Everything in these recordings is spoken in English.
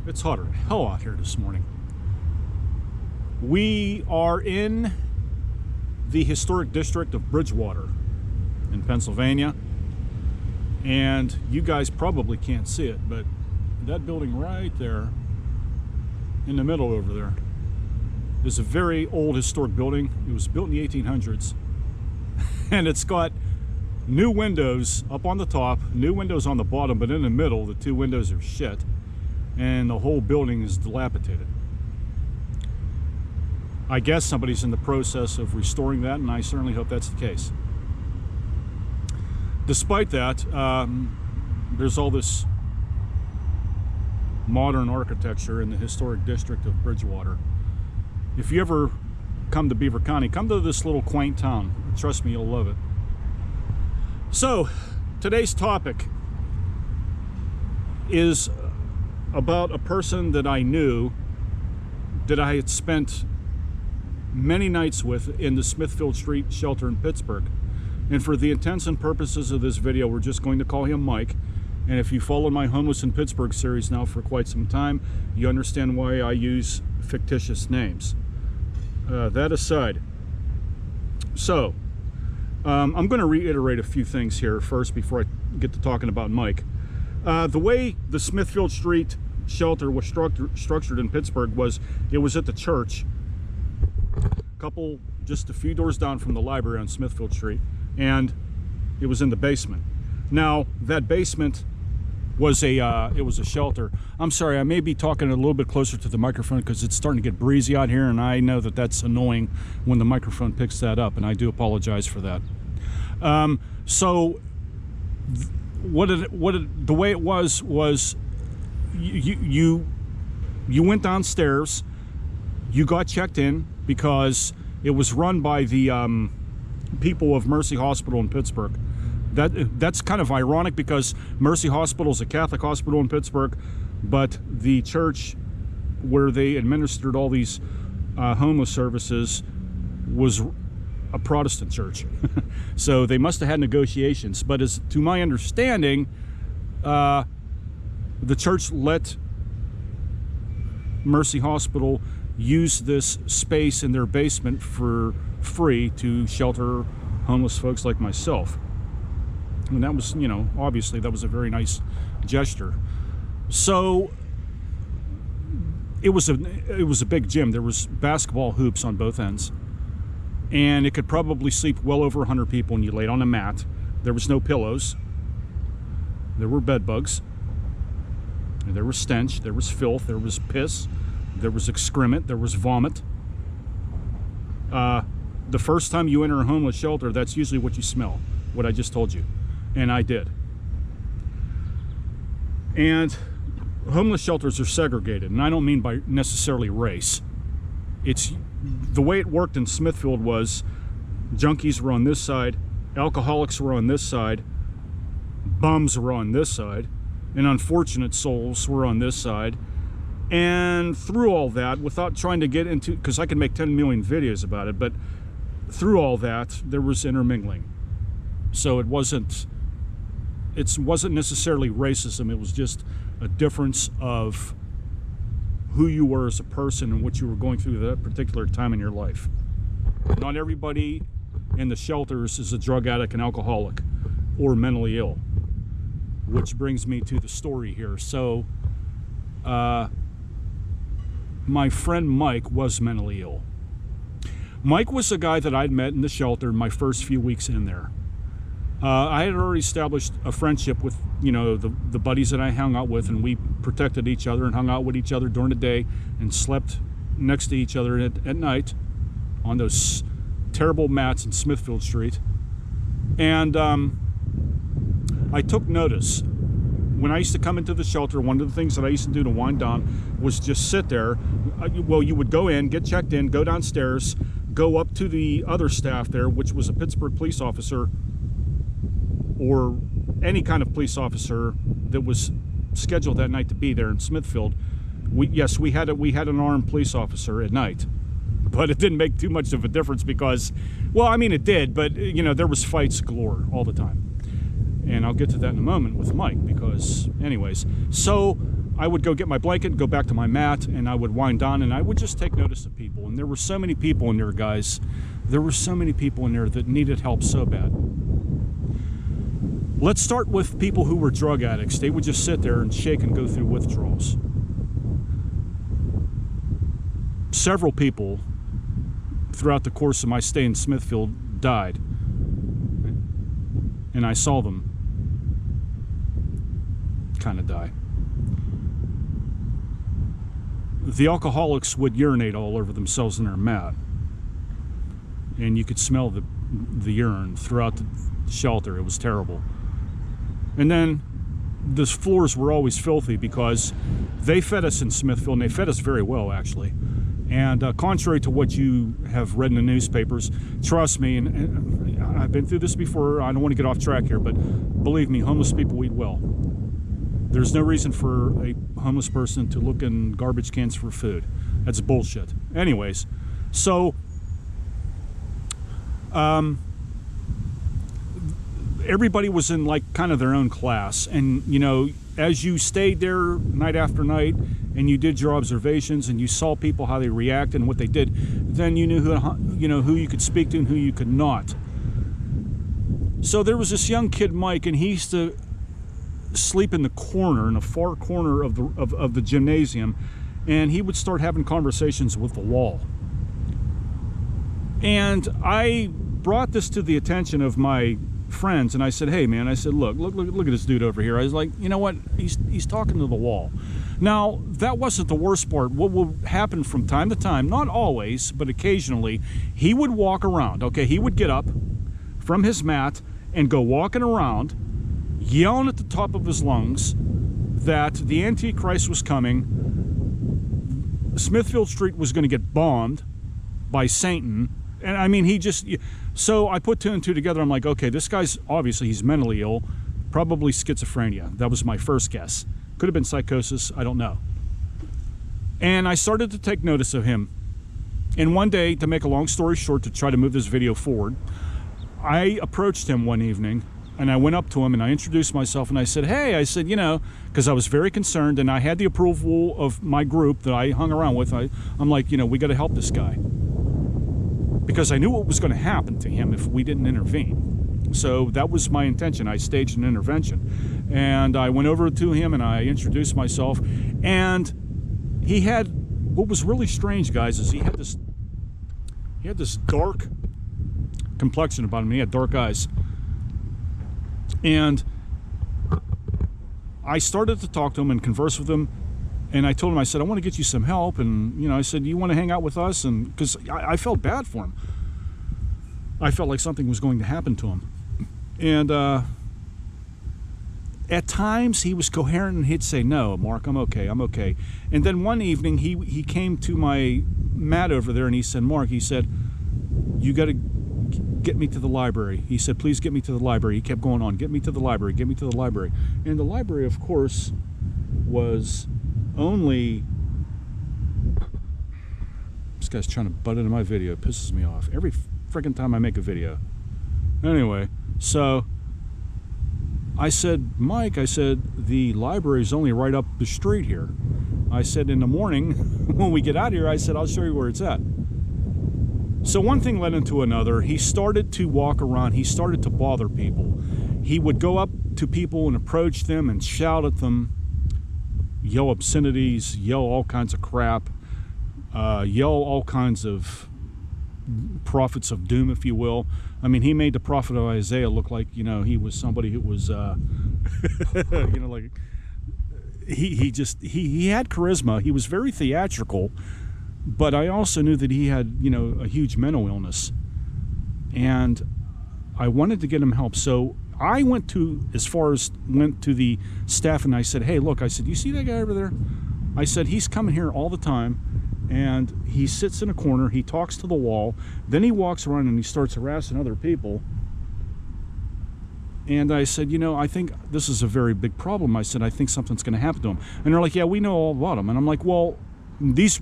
It's hotter than hell out here this morning. We are in the historic district of Bridgewater in Pennsylvania. And you guys probably can't see it, but that building right there in the middle over there is a very old historic building. It was built in the 1800s. And it's got new windows up on the top, new windows on the bottom, but in the middle, the two windows are shit. And the whole building is dilapidated. I guess somebody's in the process of restoring that, and I certainly hope that's the case. Despite that, there's all this modern architecture in the historic district of Bridgewater. If you ever come to Beaver County, come to this little quaint town. Trust me, you'll love it. So, today's topic is about a person that I knew, that I had spent many nights with in the Smithfield Street shelter in Pittsburgh. And for the intents and purposes of this video, we're just going to call him Mike. And if you followed my Homeless in Pittsburgh series now for quite some time, you understand why I use fictitious names. That aside, so I'm going to reiterate a few things here first before I get to talking about Mike. The way the Smithfield Street shelter was structured in Pittsburgh was, it was at the church, just a few doors down from the library on Smithfield Street, and it was in the basement. Now that basement was it was a shelter. I'm sorry, I may be talking a little bit closer to the microphone because it's starting to get breezy out here, and I know that that's annoying when the microphone picks that up, and I do apologize for that. The way it was you went downstairs, you got checked in because it was run by the people of Mercy Hospital in Pittsburgh. That's kind of ironic because Mercy Hospital is a Catholic hospital in Pittsburgh, but the church where they administered all these homeless services was a Protestant church. So they must have had negotiations. But as to my understanding, the church let Mercy Hospital use this space in their basement for free to shelter homeless folks like myself. And that was, obviously that was a very nice gesture. So it was a big gym. There was basketball hoops on both ends, and it could probably sleep well over 100 people when you laid on a mat. There was no pillows. There were bed bugs. And there was stench. There was filth. There was piss. There was excrement. There was vomit. The first time you enter a homeless shelter, that's usually what you smell, what I just told you. And I did. And homeless shelters are segregated, and I don't mean by necessarily race. It's the way it worked in Smithfield was junkies were on this side, alcoholics were on this side, bums were on this side, and unfortunate souls were on this side. And through all that, without trying to get into, because I could make 10 million videos about it, but through all that, there was intermingling. So it wasn't necessarily racism. It was just a difference of who you were as a person and what you were going through at that particular time in your life. Not everybody in the shelters is a drug addict and alcoholic or mentally ill, which brings me to the story here. So my friend Mike was mentally ill. Mike was a guy that I'd met in the shelter in my first few weeks in there. I had already established a friendship with, the buddies that I hung out with, and we protected each other and hung out with each other during the day and slept next to each other at night on those terrible mats in Smithfield Street. And I took notice. When I used to come into the shelter, one of the things that I used to do to wind down was just sit there. Well, you would go in, get checked in, go downstairs, go up to the other staff there, which was a Pittsburgh police officer or any kind of police officer that was scheduled that night to be there in Smithfield. We had an armed police officer at night, but it didn't make too much of a difference because, well, I mean it did, but there was fights galore all the time. And I'll get to that in a moment with Mike because, anyways. So I would go get my blanket, go back to my mat, and I would wind down, and I would just take notice of people. And there were so many people in there, guys. There were so many people in there that needed help so bad. Let's start with people who were drug addicts. They would just sit there and shake and go through withdrawals. Several people throughout the course of my stay in Smithfield died. And I saw them kind of die. The alcoholics would urinate all over themselves in their mat. And you could smell the urine throughout the shelter. It was terrible. And then the floors were always filthy because they fed us in Smithfield, and they fed us very well, actually. And contrary to what you have read in the newspapers, trust me, and I've been through this before, I don't want to get off track here, but believe me, homeless people eat well. There's no reason for a homeless person to look in garbage cans for food. That's bullshit. Anyways, so everybody was in like kind of their own class, and you know, as you stayed there night after night and you did your observations and you saw people, how they reacted and what they did, then you knew who you could speak to and who you could not. So there was this young kid, Mike, and he used to sleep in the corner, in the far corner of the gymnasium, and he would start having conversations with the wall. And I brought this to the attention of my friends, and I said, hey man, I said, look at this dude over here. I was like, you know what, he's talking to the wall. Now that wasn't the worst part. What would happen from time to time, not always, but occasionally, he would walk around. Okay, he would get up from his mat and go walking around yelling at the top of his lungs that the Antichrist was coming, Smithfield Street was going to get bombed by Satan. And I mean, so I put two and two together. I'm like, okay, this guy's obviously, he's mentally ill, probably schizophrenia. That was my first guess. Could have been psychosis, I don't know. And I started to take notice of him. And one day, to make a long story short, to try to move this video forward, I approached him one evening, and I went up to him and I introduced myself, and I said, hey, I said, you know, because I was very concerned, and I had the approval of my group that I hung around with. I'm like, you know, we got to help this guy, because I knew what was going to happen to him if we didn't intervene. So that was my intention. I staged an intervention, and I went over to him and I introduced myself, and he had, what was really strange, guys, is he had this dark complexion about him. He had dark eyes. And I started to talk to him and converse with him, and I told him, I said, I want to get you some help, and you know, I said, you want to hang out with us? And because I felt bad for him. I felt like something was going to happen to him. And at times he was coherent, and he'd say, no, Mark, I'm okay. And then one evening he came to my mat over there, and he said, Mark, he said, you got to get me to the library. He said, please get me to the library. He kept going on, get me to the library, get me to the library. And the library, of course, was only... This guy's trying to butt into my video. It pisses me off every freaking time I make a video. Anyway, so I said, Mike, I said, the library is only right up the street here. I said, in the morning, when we get out here, I said, I'll show you where it's at. So one thing led into another. He started to walk around. He started to bother people. He would go up to people and approach them and shout at them, yell obscenities, yell all kinds of crap, yell all kinds of prophets of doom, if you will. I mean, he made the prophet of Isaiah look like, you know, he was somebody who was, you know, like, he had charisma. He was very theatrical. But I also knew that he had, you know, a huge mental illness, and I wanted to get him help. So I went to the staff, and I said, hey, look, I said, you see that guy over there? I said, he's coming here all the time, and he sits in a corner, he talks to the wall, then he walks around and he starts harassing other people. And I said, you know, I think this is a very big problem. I said, I think something's going to happen to him. And they're like, yeah, we know all about him. And I'm like, well, these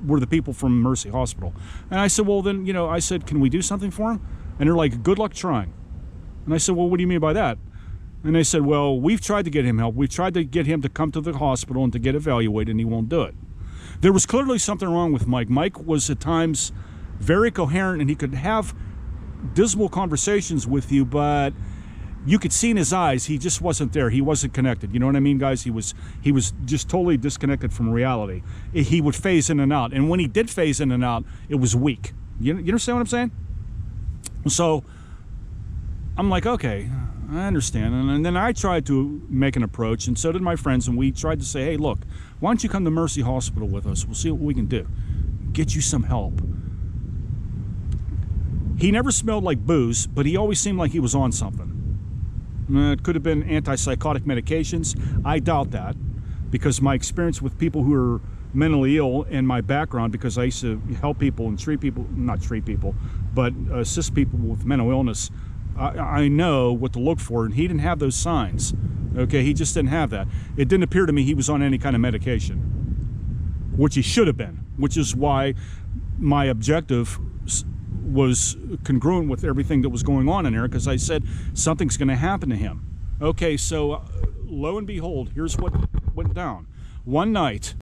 were the people from Mercy Hospital. And I said, well, then, you know, I said, can we do something for him? And they're like, good luck trying. And I said, well, what do you mean by that? And they said, well, we've tried to get him help. We've tried to get him to come to the hospital and to get evaluated, and he won't do it. There was clearly something wrong with Mike. Mike was at times very coherent, and he could have dismal conversations with you, but you could see in his eyes he just wasn't there. He wasn't connected. You know what I mean, guys? He was just totally disconnected from reality. He would phase in and out, and when he did phase in and out, it was weak. You understand what I'm saying? So I'm like, okay, I understand. And then I tried to make an approach, and so did my friends, and we tried to say, hey, look, why don't you come to Mercy Hospital with us? We'll see what we can do. Get you some help. He never smelled like booze, but he always seemed like he was on something. It could have been antipsychotic medications. I doubt that, because my experience with people who are mentally ill and my background, because I used to help people and not treat people, but assist people with mental illness, I know what to look for, and he didn't have those signs. Okay, he just didn't have that. It didn't appear to me he was on any kind of medication, which he should have been, which is why my objective was congruent with everything that was going on in there, because I said something's going to happen to him. Okay, so lo and behold, here's what went down. One night,